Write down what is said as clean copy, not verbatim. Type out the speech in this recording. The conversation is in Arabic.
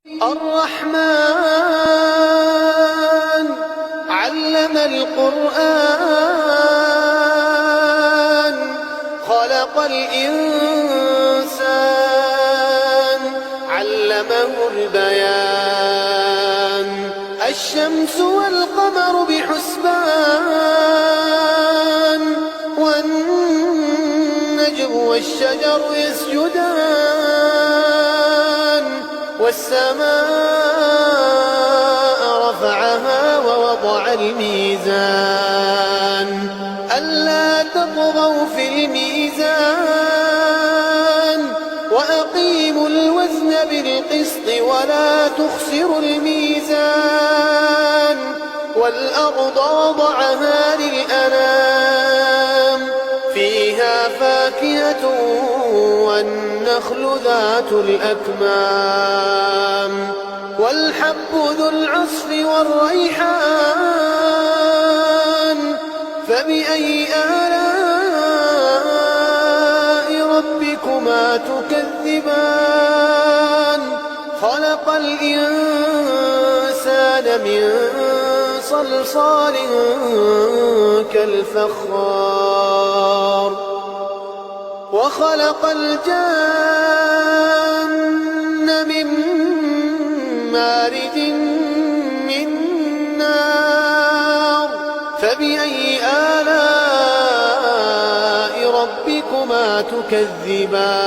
الرحمن علم القرآن خلق الإنسان علمه البيان الشمس والقمر بحسبان والنجم والشجر يسجدان والسماء رفعها ووضع الميزان ألا تطغوا في الميزان وأقيموا الوزن بالقسط ولا تخسروا الميزان والأرض وضعها للأنام فيها فاكهة والنخل ذات الأكمام والحب ذو العصف والريحان فبأي آلاء ربكما تكذبان خلق الإنسان من صلصال كالفخار وخلق الجان من مارج من نار فبأي آلاء ربكما تكذبان